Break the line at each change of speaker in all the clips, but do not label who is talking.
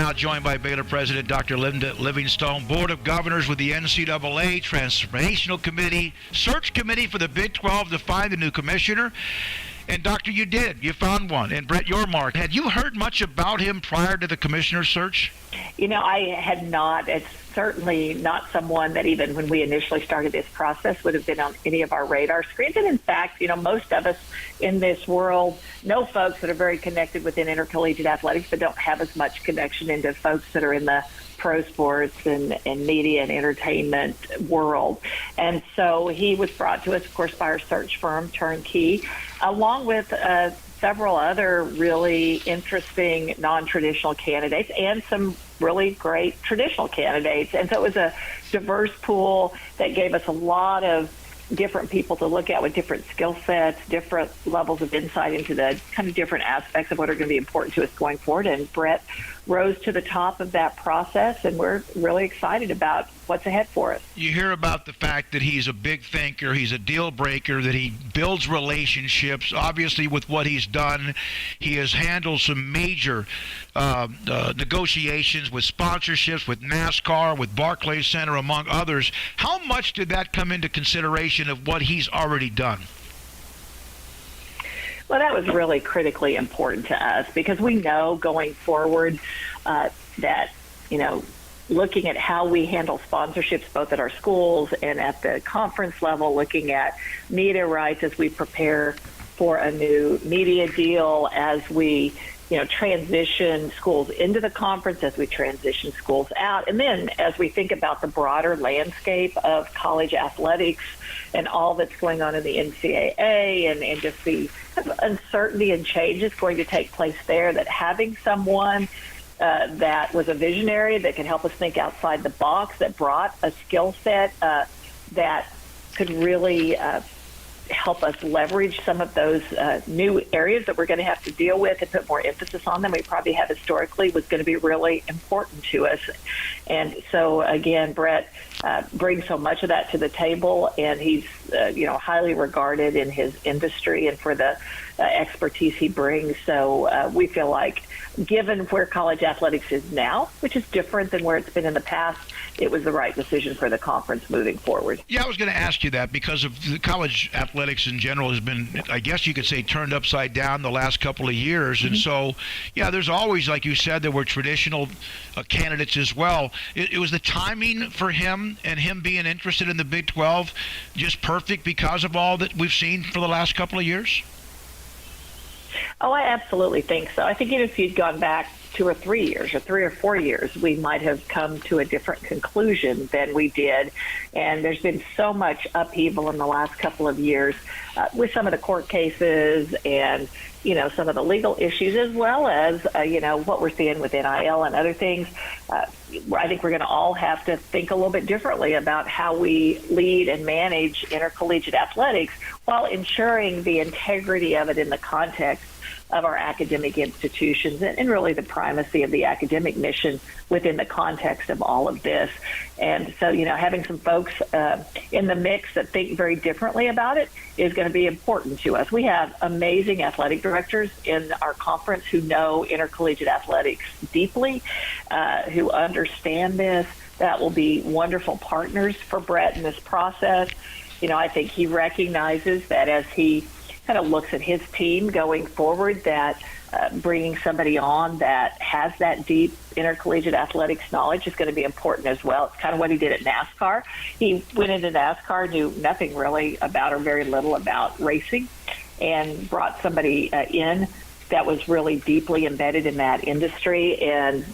now joined by Baylor President Dr. Linda Livingstone, Board of Governors with the NCAA, Transformational Committee, Search Committee for the Big 12 to find a new commissioner. And, Doctor, you did. You found one. And Brett Yormark, had you heard much about him prior to the commissioner search?
I had not. It's certainly not someone that even when we initially started this process would have been on any of our radar screens. And in fact, most of us in this world know folks that are very connected within intercollegiate athletics, but don't have as much connection into folks that are in the pro sports and media and entertainment world. And so he was brought to us, of course, by our search firm, Turnkey, along with several other really interesting non-traditional candidates and some really great traditional candidates. And so it was a diverse pool that gave us a lot of different people to look at with different skill sets, different levels of insight into the kind of different aspects of what are going to be important to us going forward. And Brett rose to the top of that process, and we're really excited about what's ahead for us.
You hear about the fact that he's a big thinker, he's a deal breaker, that he builds relationships. Obviously, with what he's done, he has handled some major negotiations with sponsorships, with NASCAR, with Barclays Center, among others. How much did that come into consideration of what he's already done?
Well, that was really critically important to us because we know going forward that, looking at how we handle sponsorships both at our schools and at the conference level, looking at media rights as we prepare for a new media deal, as we transition schools into the conference, as we transition schools out, and then as we think about the broader landscape of college athletics and all that's going on in the NCAA and just the uncertainty and change that's going to take place there, that having someone that was a visionary that could help us think outside the box, that brought a skill set that could really help us leverage some of those new areas that we're going to have to deal with and put more emphasis on them we probably have historically, was going to be really important to us. And so, again, Brett brings so much of that to the table, and he's highly regarded in his industry and for the expertise he brings. So we feel like, given where college athletics is now, which is different than where it's been in the past, it was the right decision for the conference moving forward.
Yeah, I was going to ask you that because of the college athletics in general has been, I guess you could say, turned upside down the last couple of years. Mm-hmm. And so, yeah, there's always, like you said, there were traditional candidates as well. It was the timing for him and him being interested in the Big 12 just perfect because of all that we've seen for the last couple of years?
Oh, I absolutely think so. I think even if you'd gone back 2 or 3 years or 3 or 4 years, we might have come to a different conclusion than we did. And there's been so much upheaval in the last couple of years with some of the court cases and, some of the legal issues, as well as, what we're seeing with NIL and other things. I think we're going to all have to think a little bit differently about how we lead and manage intercollegiate athletics while ensuring the integrity of it in the context of our academic institutions and really the primacy of the academic mission within the context of all of this. And so, having some folks in the mix that think very differently about it is going to be important to us. We have amazing athletic directors in our conference who know intercollegiate athletics deeply, who understand this. That will be wonderful partners for Brett in this process. I think he recognizes that as he kind of looks at his team going forward, that bringing somebody on that has that deep intercollegiate athletics knowledge is going to be important as well. It's kind of what he did at NASCAR. He went into NASCAR, knew nothing really about or very little about racing, and brought somebody in that was really deeply embedded in that industry. And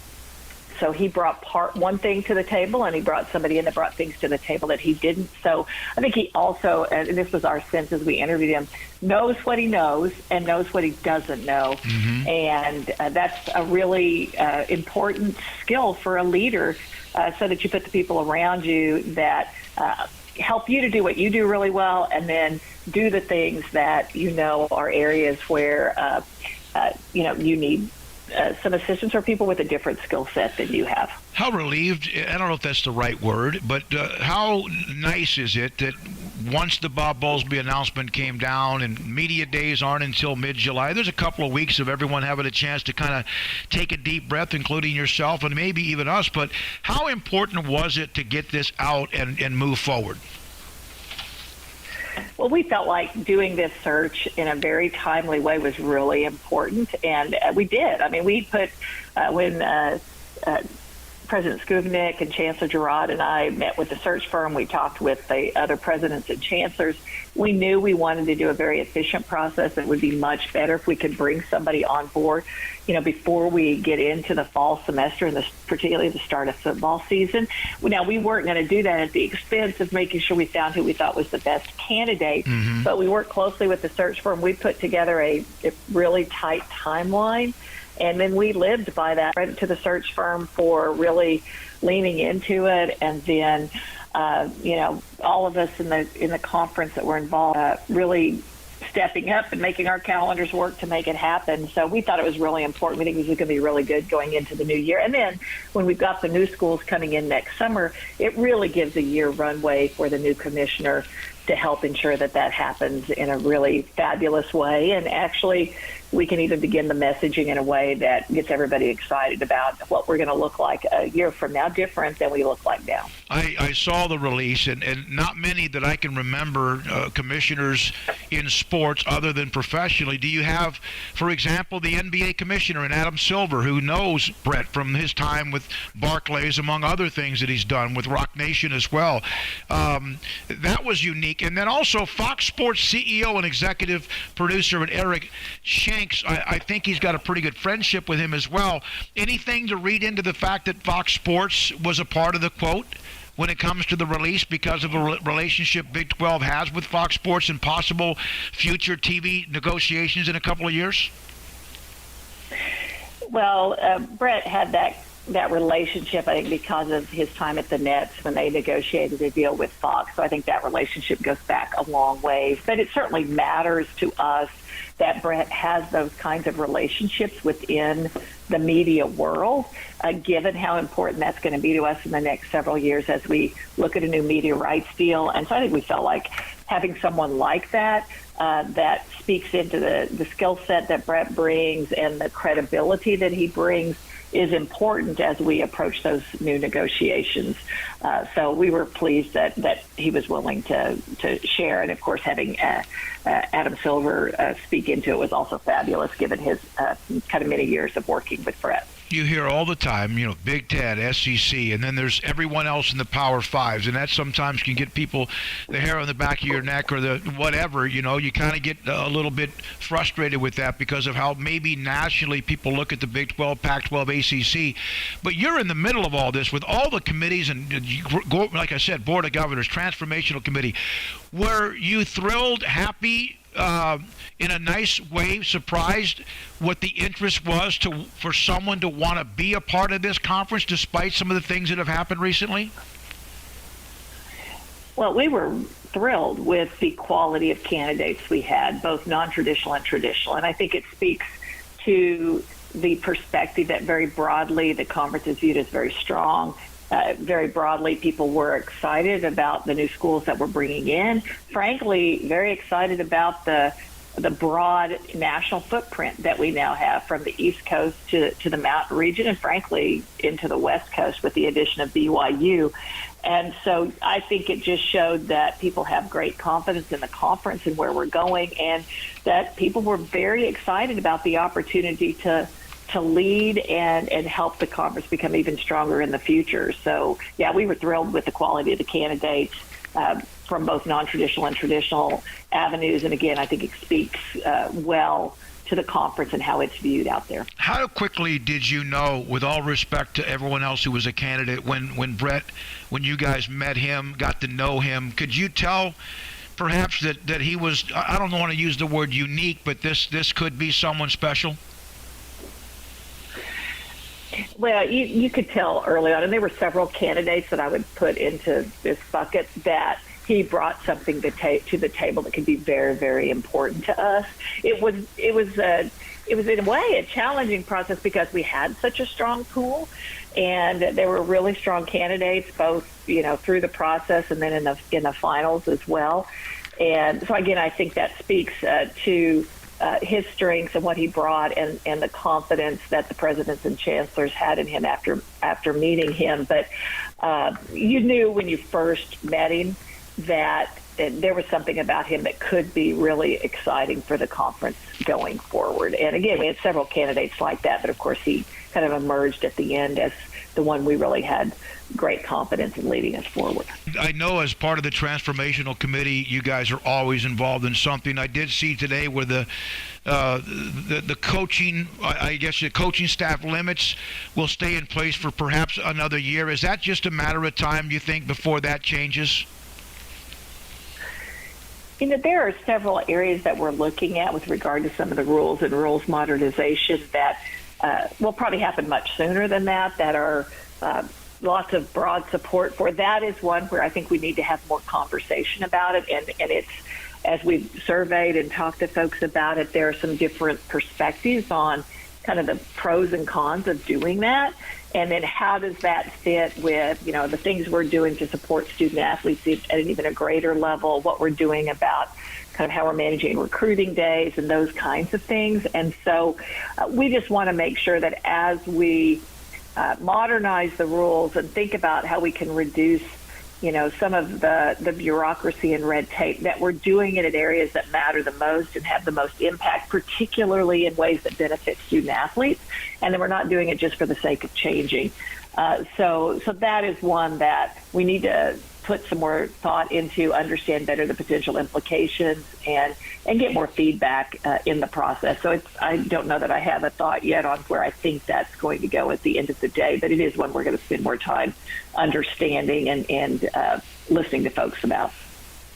so he brought one thing to the table, and he brought somebody in that brought things to the table that he didn't. So I think he also, and this was our sense as we interviewed him, knows what he knows and knows what he doesn't know. Mm-hmm. And that's a really important skill for a leader, so that you put the people around you that help you to do what you do really well, and then do the things that are areas where you need some assistance or people with a different skill set than you have.
How relieved, I don't know if that's the right word, but how nice is it that once the Bob Bowlesby announcement came down, and media days aren't until mid-July, there's a couple of weeks of everyone having a chance to kind of take a deep breath, including yourself and maybe even us. But how important was it to get this out and move forward?
Well, we felt like doing this search in a very timely way was really important, and we did. I mean, we put, when President Skubnik and Chancellor Girard and I met with the search firm, we talked with the other presidents and chancellors. We knew we wanted to do a very efficient process. It would be much better if we could bring somebody on board, before we get into the fall semester and particularly the start of football season. Now, we weren't going to do that at the expense of making sure we found who we thought was the best candidate, but we worked closely with the search firm. We put together a really tight timeline, and then we lived by that. Credit to the search firm for really leaning into it, and then all of us in the conference that were involved really stepping up and making our calendars work to make it happen. So we thought it was really important. We think this is going to be really good going into the new year. And then when we've got the new schools coming in next summer, it really gives a year runway for the new commissioner to help ensure that happens in a really fabulous way. And actually, we can even begin the messaging in a way that gets everybody excited about what we're going to look like a year from now, different than we look like now.
I saw the release, and not many that I can remember commissioners in sports other than professionally. Do you have, for example, the NBA commissioner in Adam Silver, who knows Brett from his time with Barclays, among other things that he's done with Rock Nation as well. That was unique. And then also Fox Sports CEO and executive producer Eric Shanks, I think he's got a pretty good friendship with him as well. Anything to read into the fact that Fox Sports was a part of the quote when it comes to the release because of a relationship Big 12 has with Fox Sports and possible future TV negotiations in a couple of years?
Well, Brett had that relationship, I think, because of his time at the Nets when they negotiated a deal with Fox. So I think that relationship goes back a long way. But it certainly matters to us that Brett has those kinds of relationships within the media world, given how important that's going to be to us in the next several years as we look at a new media rights deal. And so I think we felt like having someone like that that speaks into the skill set that Brett brings and the credibility that he brings is important as we approach those new negotiations. So we were pleased that he was willing to share. And, of course, having Adam Silver speak into it was also fabulous, given his kind of many years of working with Brett.
You hear all the time, Big Ten, SEC, and then there's everyone else in the Power Fives, and that sometimes can get people the hair on the back of your neck or the whatever. You kind of get a little bit frustrated with that because of how maybe nationally people look at the Big 12, Pac-12, ACC. But you're in the middle of all this with all the committees and, like I said, Board of Governors, Transformational Committee. Were you thrilled, happy, in a nice way, surprised what the interest was for someone to want to be a part of this conference despite some of the things that have happened recently?
Well, we were thrilled with the quality of candidates we had, both non-traditional and traditional. And I think it speaks to the perspective that very broadly the conference is viewed as very strong. Very broadly, people were excited about the new schools that we're bringing in. Frankly, very excited about the broad national footprint that we now have from the East Coast to the Mountain region and, frankly, into the West Coast with the addition of BYU. And so I think it just showed that people have great confidence in the conference and where we're going, and that people were very excited about the opportunity to lead and help the conference become even stronger in the future. So, yeah, we were thrilled with the quality of the candidates from both non-traditional and traditional avenues. And, again, I think it speaks well to the conference and how it's viewed out there.
How quickly did you know, with all respect to everyone else who was a candidate, when Brett, when you guys met him, got to know him, could you tell perhaps that he was, I don't want to use the word unique, but this could be someone special?
Well, you could tell early on, and there were several candidates that I would put into this bucket, that he brought something to the table that could be very, very important to us. It was it was in a way a challenging process because we had such a strong pool, and there were really strong candidates both through the process and then in the finals as well. And so again, I think that speaks to his strengths and what he brought, and the confidence that the presidents and chancellors had in him after meeting him. But you knew when you first met him that there was something about him that could be really exciting for the conference going forward. And again, we had several candidates like that, but of course he kind of emerged at the end as the one we really had great confidence in leading us forward.
I know as part of the transformational committee, you guys are always involved in something. I did see today where the coaching, I guess the coaching staff limits will stay in place for perhaps another year. Is that just a matter of time, you think, before that changes?
There are several areas that we're looking at with regard to some of the rules and rules modernization that will probably happen much sooner than that are lots of broad support for. That is one where I think we need to have more conversation about it. And it's, as we've surveyed and talked to folks about it, there are some different perspectives on kind of the pros and cons of doing that. And then how does that fit with, the things we're doing to support student athletes at an even a greater level, what we're doing about kind of how we're managing recruiting days and those kinds of things. And so we just want to make sure that as we modernize the rules and think about how we can reduce, some of the bureaucracy and red tape, that we're doing it in areas that matter the most and have the most impact, particularly in ways that benefit student athletes, and then we're not doing it just for the sake of changing. So that is one that we need to put some more thought into, understand better the potential implications, and get more feedback in the process. So I don't know that I have a thought yet on where I think that's going to go at the end of the day, but it is one we're going to spend more time understanding and listening to folks about.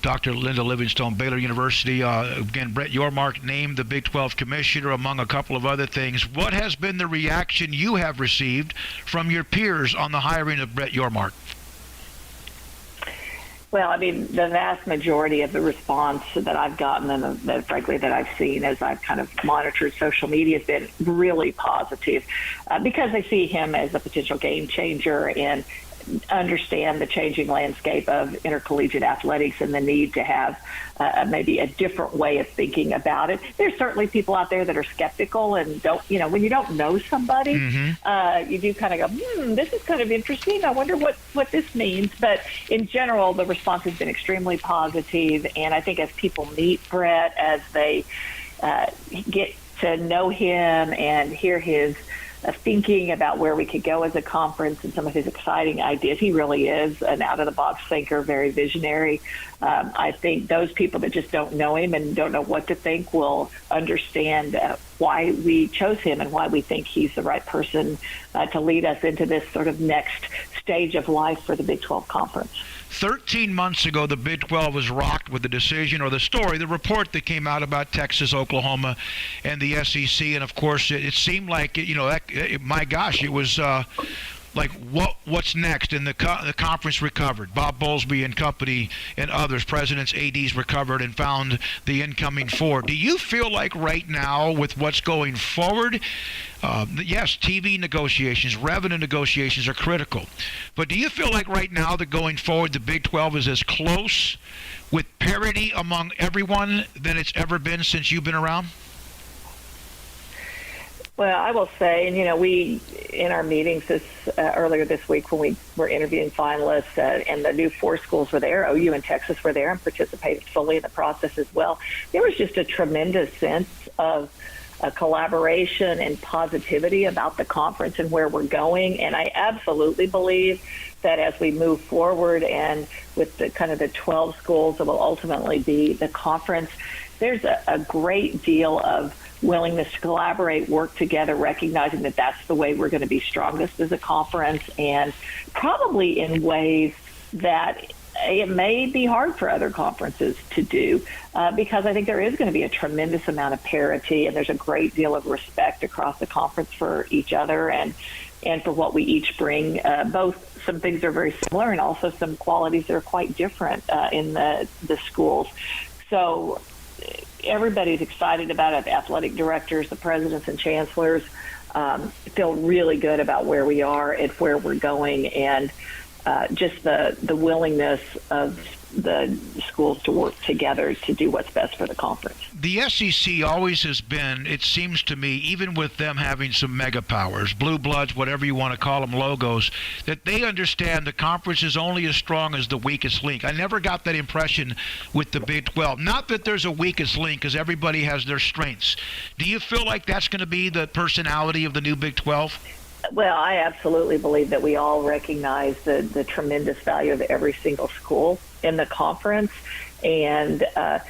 Dr. Linda Livingstone, Baylor University. Again, Brett Yormark named the Big 12 commissioner, among a couple of other things. What has been the reaction you have received from your peers on the hiring of Brett Yormark?
Well, the vast majority of the response that I've gotten and frankly that I've seen as I've kind of monitored social media has been really positive because they see him as a potential game changer and understand the changing landscape of intercollegiate athletics and the need to have maybe a different way of thinking about it. There's certainly people out there that are skeptical and don't, when you don't know somebody, you do kind of go, this is kind of interesting. I wonder what this means. But in general, the response has been extremely positive. And I think as people meet Brett, as they get to know him and hear his thinking about where we could go as a conference and some of his exciting ideas. He really is an out-of-the-box thinker, very visionary. I think those people that just don't know him and don't know what to think will understand why we chose him and why we think he's the right person to lead us into this sort of next stage of life for the Big 12 Conference.
13 months ago, the Big 12 was rocked with the decision or the report that came out about Texas, Oklahoma, and the SEC. And, of course, it seemed like, my gosh, it was like what's next? And the conference recovered. Bob Bowlesby and company and others, presidents, ADs recovered and found the incoming four. Do you feel like right now with what's going forward, yes, TV negotiations, revenue negotiations are critical, but do you feel like right now that going forward the Big 12 is as close with parity among everyone than it's ever been since you've been around?
Well, I will say, and we in our meetings earlier this week when we were interviewing finalists and the new four schools were there, OU and Texas were there and participated fully in the process as well. There was just a tremendous sense of collaboration and positivity about the conference and where we're going. And I absolutely believe that as we move forward and with the kind of the 12 schools that will ultimately be the conference, there's a great deal of willingness to collaborate, work together, recognizing that that's the way we're going to be strongest as a conference, and probably in ways that it may be hard for other conferences to do because I think there is going to be a tremendous amount of parity, and there's a great deal of respect across the conference for each other and for what we each bring. Both some things that are very similar and also some qualities that are quite different in the schools. So everybody's excited about it. The athletic directors, the presidents and chancellors feel really good about where we are and where we're going, and just the willingness of the schools to work together to do what's best for the conference.
The SEC always has been, it seems to me, even with them having some mega powers, blue bloods, whatever you want to call them, logos, that they understand the conference is only as strong as the weakest link. I never got that impression with the Big 12. Not that there's a weakest link, because everybody has their strengths. Do you feel like that's going to be the personality of the new Big 12?
Well, I absolutely believe that we all recognize the tremendous value of every single school in the conference, and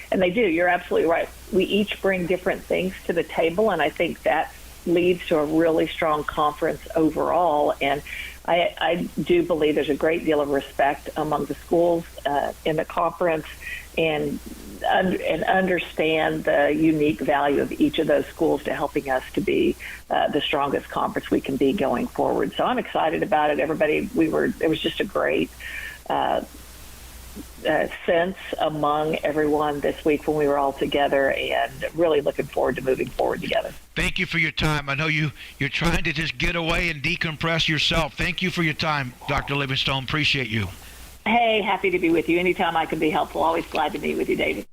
they do. You're absolutely right. We each bring different things to the table, and I think that leads to a really strong conference overall. And I do believe there's a great deal of respect among the schools in the conference, and understand the unique value of each of those schools to helping us to be the strongest conference we can be going forward. So I'm excited about it. Everybody, it was just a great sense among everyone this week when we were all together, and really looking forward to moving forward together.
Thank you for your time. I know you're trying to just get away and decompress yourself. Thank you for your time, Dr. Livingstone. Appreciate you.
Hey, happy to be with you. Anytime I can be helpful. Always glad to meet with you, David.